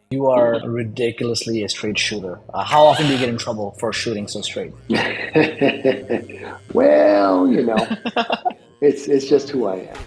You are ridiculously a straight shooter. How often do you get in trouble for shooting so straight? Well, it's just who I am.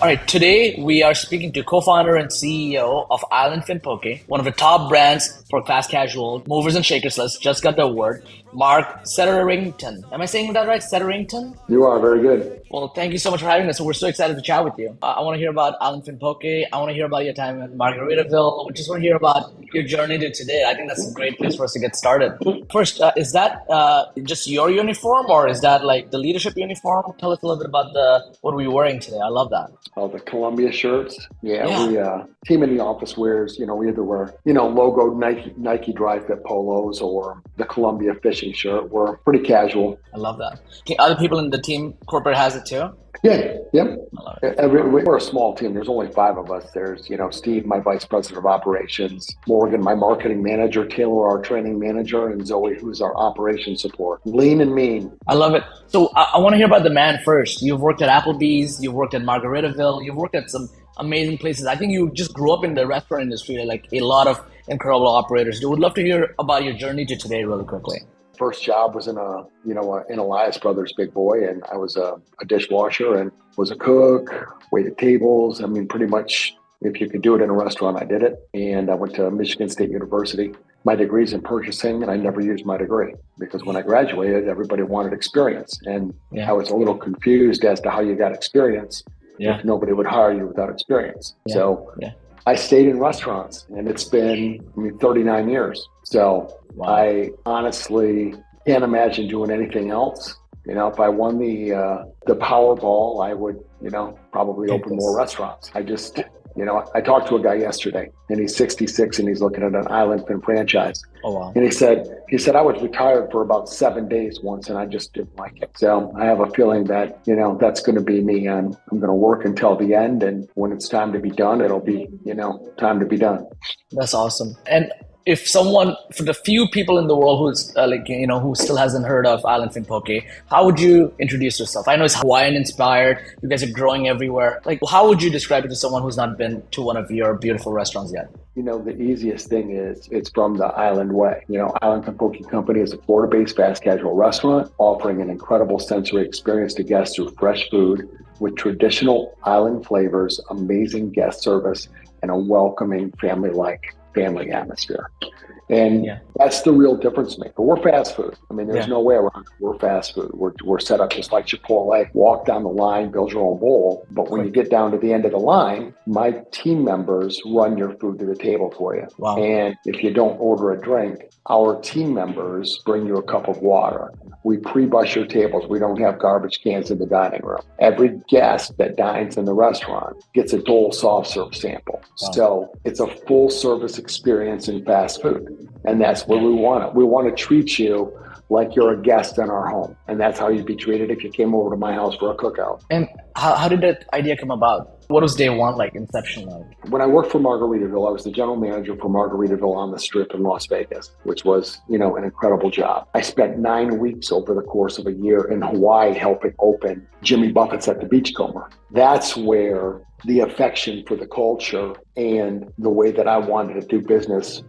All right, today we are speaking to co-founder and CEO of Island Fin Poke, one of the top brands for fast casual movers and shakers list. Just got the award. Mark Setterington. Am I saying that right? Setterington? You are very good. Well, thank you so much for having us. We're so excited to chat with you. I want to hear about Island Fin Poke. I want to hear about your time at Margaritaville. I just want to hear about your journey to today. I think that's a great place for us to get started. First, is that just your uniform or is that like the leadership uniform? Tell us a little bit about what were you wearing today? I love that. Oh, the Columbia shirts. Yeah, Yeah, we team in the office wears, we either wear, logo Nike dry fit polos or the Columbia fishing shirt. We're pretty casual. I love that. Okay, other people in the team, corporate has it too? Yeah, yep. I love it. We're a small team. There's only five of us. There's, Steve, my vice president of operations, Morgan, my marketing manager, Taylor, our training manager, and Zoe, who's our operations support. Lean and mean. I love it. So I want to hear about the man first. You've worked at Applebee's, you've worked at Margaritaville, you've worked at some amazing places. I think you just grew up in the restaurant industry, like a lot of incredible operators. We would love to hear about your journey to today really quickly. First job was in in Elias Brothers Big Boy, and I was a dishwasher and was a cook, waited tables. I mean, pretty much if you could do it in a restaurant, I did it. And I went to Michigan State University. My degree's in purchasing, and I never used my degree because when I graduated, everybody wanted experience. And Yeah. I was a little confused as to how you got experience Yeah. if nobody would hire you without experience. Yeah. So Yeah. I stayed in restaurants, and it's been 39 years. So Wow. I honestly can't imagine doing anything else. If I won the Powerball, I would, probably Take open this. more restaurants. I talked to a guy yesterday, and he's 66, and he's looking at an Island Fin franchise. Oh, wow. And he said, I was retired for about 7 days once, and I just didn't like it. So I have a feeling that, that's going to be me. I'm going to work until the end. And when it's time to be done, it'll be, time to be done. That's awesome. And if someone, for the few people in the world who's who still hasn't heard of Island Fin Poke, how would you introduce yourself? I know it's Hawaiian inspired. You guys are growing everywhere. Like, how would you describe it to someone who's not been to one of your beautiful restaurants yet? The easiest thing is it's from the Island Way. Island Fin Poke Company is a Florida-based fast casual restaurant offering an incredible sensory experience to guests through fresh food with traditional island flavors, amazing guest service, and a welcoming family atmosphere. And Yeah. that's the real difference maker. We're fast food. I mean, there's Yeah. no way around it. We're fast food. We're set up just like Chipotle. Walk down the line, build your own bowl. But when you get down to the end of the line, my team members run your food to the table for you. Wow. And if you don't order a drink, our team members bring you a cup of water. We pre-bus your tables. We don't have garbage cans in the dining room. Every guest that dines in the restaurant gets a Dole soft serve sample. Wow. So it's a full service experience in fast food. And that's what we want it. We want to treat you like you're a guest in our home. And that's how you'd be treated if you came over to my house for a cookout. And how did that idea come about? What was day one like, inception like? When I worked for Margaritaville, I was the general manager for Margaritaville on the Strip in Las Vegas, which was, an incredible job. I spent 9 weeks over the course of a year in Hawaii helping open Jimmy Buffett's at the Beachcomber. That's where the affection for the culture and the way that I wanted to do business,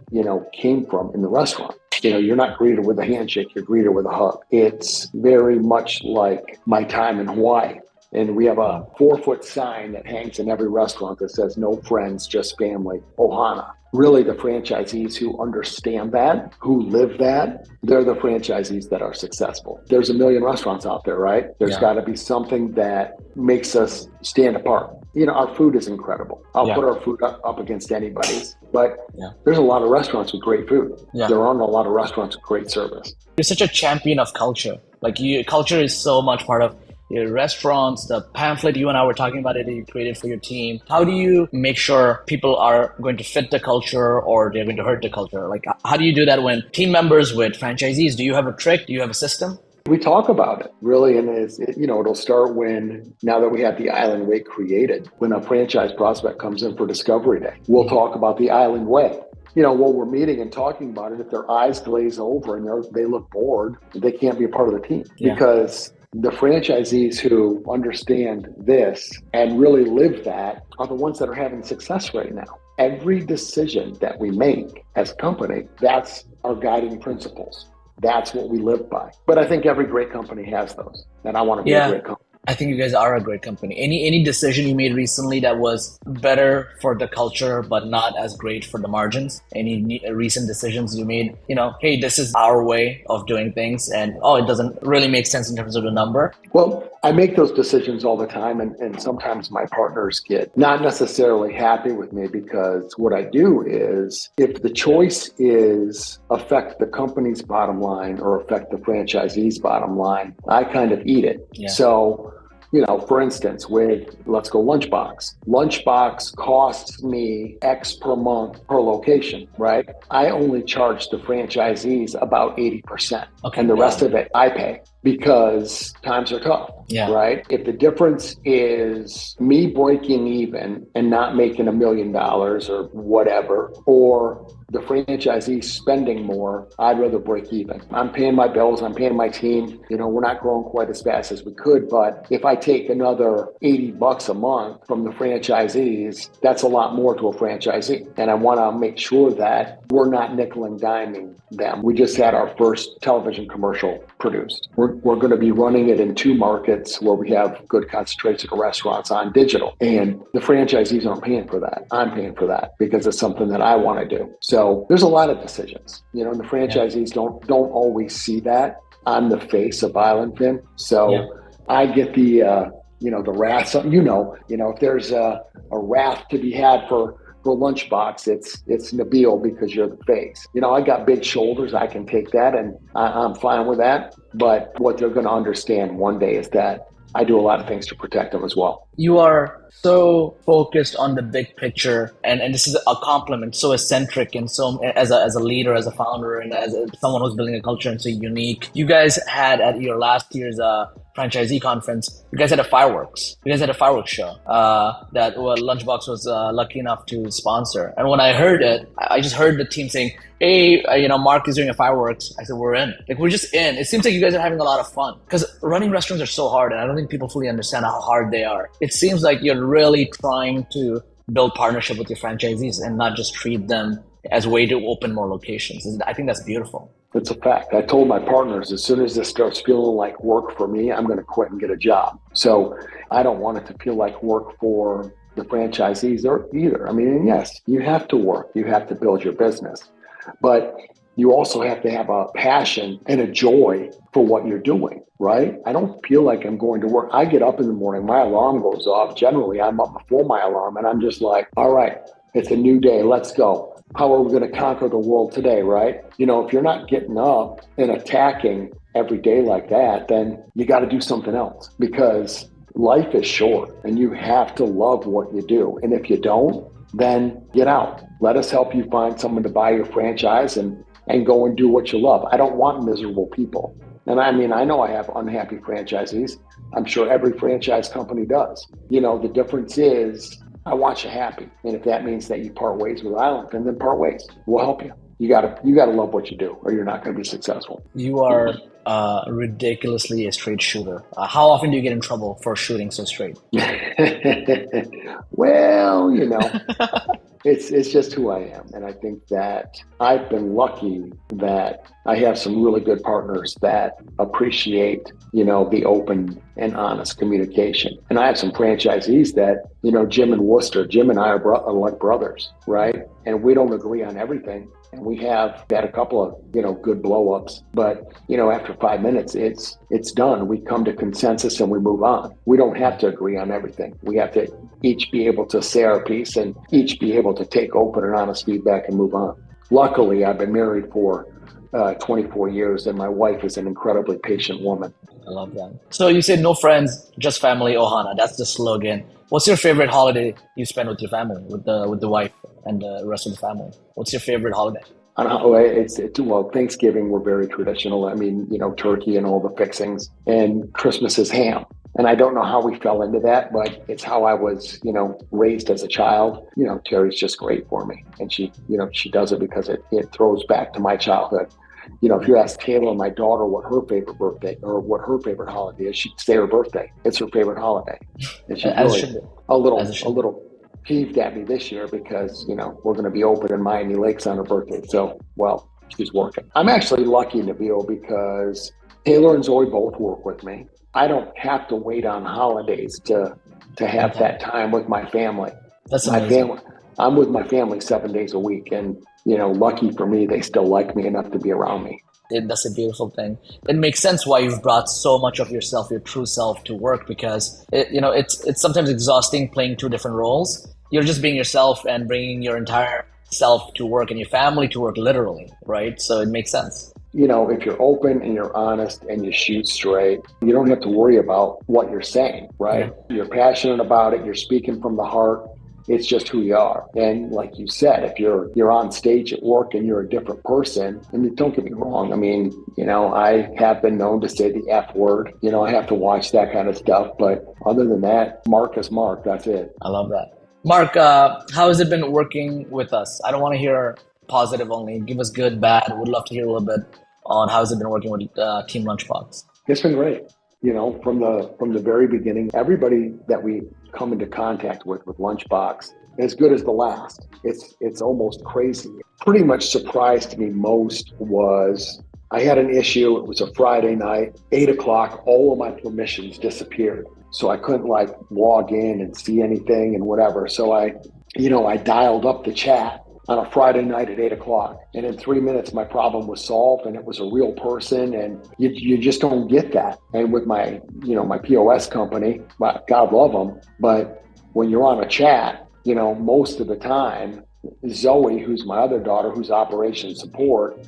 came from in the restaurant. You're not greeted with a handshake, you're greeted with a hug. It's very much like my time in Hawaii. And we have a 4-foot sign that hangs in every restaurant that says, no friends, just family, Ohana. Really, the franchisees who understand that, who live that, they're the franchisees that are successful. There's a million restaurants out there, right? There's Yeah. got to be something that makes us stand apart. Our food is incredible. I'll Yeah. put our food up against anybody's, but Yeah. there's a lot of restaurants with great food. Yeah. There aren't a lot of restaurants with great service. You're such a champion of culture. Like, culture is so much part of your restaurants, the pamphlet you and I were talking about it that you created for your team. How do you make sure people are going to fit the culture or they're going to hurt the culture? Like, how do you do that when team members with franchisees? Do you have a trick? Do you have a system? We talk about it really, and it'll start now that we have the Island Way created, when a franchise prospect comes in for Discovery Day, we'll talk about the Island Way. While we're meeting and talking about it, if their eyes glaze over and they look bored, they can't be a part of the team Yeah. because The franchisees who understand this and really live that are the ones that are having success right now. Every decision that we make as a company, that's our guiding principles. That's what we live by. But I think every great company has those. And I want to be a great company. I think you guys are a great company. Any decision you made recently that was better for the culture but not as great for the margins? Any recent decisions you made, hey, this is our way of doing things and it doesn't really make sense in terms of the number? Well, I make those decisions all the time, and sometimes my partners get not necessarily happy with me because what I do is if the choice is affect the company's bottom line or affect the franchisee's bottom line, I kind of eat it. Yeah. So, for instance, let's go Lunchbox. Lunchbox costs me X per month per location, right? I only charge the franchisees about 80%. Okay, and the rest of it I pay because times are tough, right? If the difference is me breaking even and not making $1 million or whatever, or the franchisee spending more, I'd rather break even. I'm paying my bills, I'm paying my team. We're not growing quite as fast as we could, but if I take another $80 a month from the franchisees, that's a lot more to a franchisee. And I want to make sure that we're not nickel and diming them. We just had our first television commercial produced. We're going to be running it in 2 markets where we have good concentration of restaurants on digital. And the franchisees aren't paying for that. I'm paying for that because it's something that I want to do. So there's a lot of decisions, and the franchisees don't always see that. I'm the face of Island Fin. So I get the wrath. If there's a wrath to be had for Lunchbox, it's Nabil because you're the face. I got big shoulders. I can take that and I'm fine with that. But what they're going to understand one day is that I do a lot of things to protect them as well. You are so focused on the big picture, and this is a compliment, so eccentric and so as a leader, as a founder, and as someone who's building a culture and so unique. You guys had at your last year's franchisee conference, you guys had a fireworks show that Lunchbox was lucky enough to sponsor. And when I heard it, I just heard the team saying, hey, Mark is doing a fireworks. I said, we're in. We're just in. It seems like you guys are having a lot of fun because running restaurants are so hard, and I don't think people fully understand how hard they are. It seems like you're really trying to build partnership with your franchisees and not just treat them as a way to open more locations. I think that's beautiful. It's a fact. I told my partners, as soon as this starts feeling like work for me, I'm going to quit and get a job. So I don't want it to feel like work for the franchisees either. I mean, yes, you have to work. You have to build your business. But you also have to have a passion and a joy for what you're doing, right? I don't feel like I'm going to work. I get up in the morning, my alarm goes off. Generally, I'm up before my alarm, and I'm just like, all right, it's a new day. Let's go. How are we going to conquer the world today, right? If you're not getting up and attacking every day like that, then you got to do something else because life is short and you have to love what you do. And if you don't, then get out. Let us help you find someone to buy your franchise and go and do what you love. I don't want miserable people. And I mean, I know I have unhappy franchisees. I'm sure every franchise company does. The difference is I want you happy. And if that means that you part ways with Island Fin, then part ways. We'll help you. You gotta love what you do or you're not going to be successful. You are ridiculously a straight shooter. How often do you get in trouble for shooting so straight? Well, it's just who I am. And I think that I've been lucky that I have some really good partners that appreciate, the open and honest communication. And I have some franchisees that, Jim and Worcester, Jim and I are like brothers, right? And we don't agree on everything. And we have had a couple of, good blow-ups, but, after 5 minutes, it's done. We come to consensus and we move on. We don't have to agree on everything. We have to each be able to say our piece and each be able to take open and honest feedback and move on. Luckily, I've been married for 24 years and my wife is an incredibly patient woman. I love that. So you said no friends, just family, Ohana. That's the slogan. What's your favorite holiday you spend with your family, with the wife and the rest of the family? What's your favorite holiday? Well, Thanksgiving, we're very traditional. I mean, turkey and all the fixings, and Christmas is ham. And I don't know how we fell into that, but it's how I was, raised as a child. Terry's just great for me. And she does it because it throws back to my childhood. If you ask Taylor, my daughter, what her favorite birthday or what her favorite holiday is, she'd say her birthday. It's her favorite holiday. And she's really a little peeved at me this year because, we're going to be open in Miami Lakes on her birthday. So, well, she's working. I'm actually lucky, Nabil, because Taylor and Zoe both work with me. I don't have to wait on holidays to have that time with my family. That's amazing. I'm with my family 7 days a week, and lucky for me, they still like me enough to be around me. That's a beautiful thing. It makes sense why you've brought so much of yourself, your true self, to work, because it's sometimes exhausting playing two different roles. You're just being yourself and bringing your entire self to work and your family to work, literally, right? So it makes sense. If you're open and you're honest and you shoot straight, you don't have to worry about what you're saying, right? Yeah. You're passionate about it. You're speaking from the heart. It's just who you are. And like you said, if you're on stage at work and you're a different person, don't get me wrong. I have been known to say the F word. I have to watch that kind of stuff. But other than that, Mark is Mark. That's it. I love that. Mark, how has it been working with us? I don't want to hear positive only. Give us good, bad. Would love to hear a little bit on how has it been working with Team Lunchbox. It's been great. From the very beginning, everybody that we come into contact with Lunchbox, as good as the last. It's almost crazy. Pretty much surprised me most was I had an issue. It was a Friday night, 8:00. All of my permissions disappeared. So I couldn't log in and see anything and whatever. So I dialed up the chat on a Friday night at 8:00. And in 3 minutes, my problem was solved and it was a real person. And you just don't get that. And with my POS company, God love them. But when you're on a chat, most of the time, Zoe, who's my other daughter, who's operations support,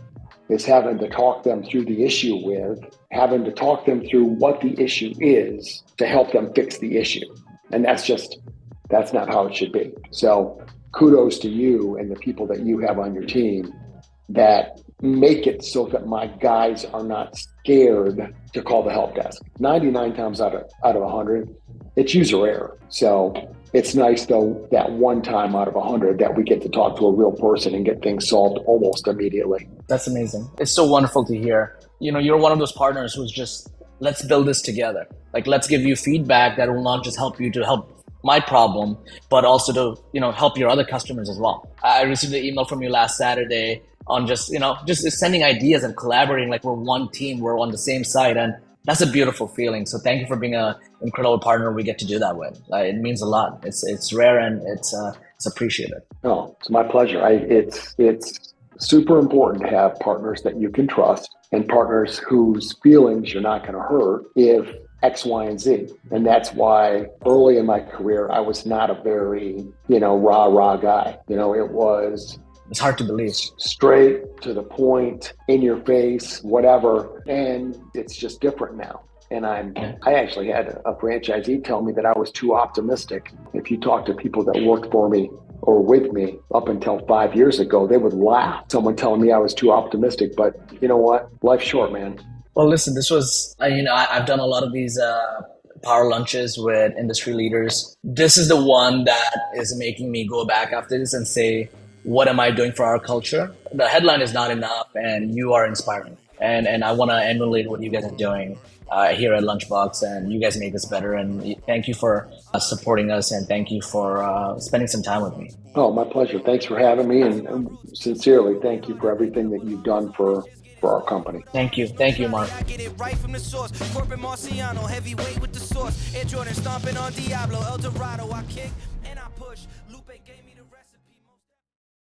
is having to talk them through the issue having to talk them through what the issue is to help them fix the issue. And that's not how it should be. So kudos to you and the people that you have on your team that make it so that my guys are not scared to call the help desk. 99 times out of 100, it's user error. So it's nice though that one time out of 100 that we get to talk to a real person and get things solved almost immediately. That's amazing. It's so wonderful to hear. You're one of those partners who's just, let's build this together. Let's give you feedback that will not just help you to help my problem, but also to, help your other customers as well. I received an email from you last Saturday on just sending ideas and collaborating. We're one team, we're on the same side. And that's a beautiful feeling. So thank you for being an incredible partner we get to do that with. It means a lot. It's rare and it's appreciated. Oh, it's my pleasure. It's super important to have partners that you can trust and partners whose feelings you're not going to hurt if X, Y, and Z. And that's why early in my career, I was not a very, rah guy. It's hard to believe. Straight to the point, in your face, whatever. And it's just different now. And I actually had a franchisee tell me that I was too optimistic. If you talk to people that worked for me or with me up until 5 years ago, they would laugh. Someone telling me I was too optimistic. But you know what? Life's short, man. Well, listen, this was, I've done a lot of these power lunches with industry leaders. This is the one that is making me go back after this and say, what am I doing for our culture? The headline is not enough and you are inspiring. And I want to emulate what you guys are doing here at Lunchbox, and you guys make this better. And thank you for supporting us, and thank you for spending some time with me. Oh, my pleasure. Thanks for having me. And sincerely, thank you for everything that you've done for our company. Thank you. Thank you, Mark. I get it right from the source. Corporate Marciano, heavyweight with the source. Air Jordan stomping on Diablo, El Dorado, I kick.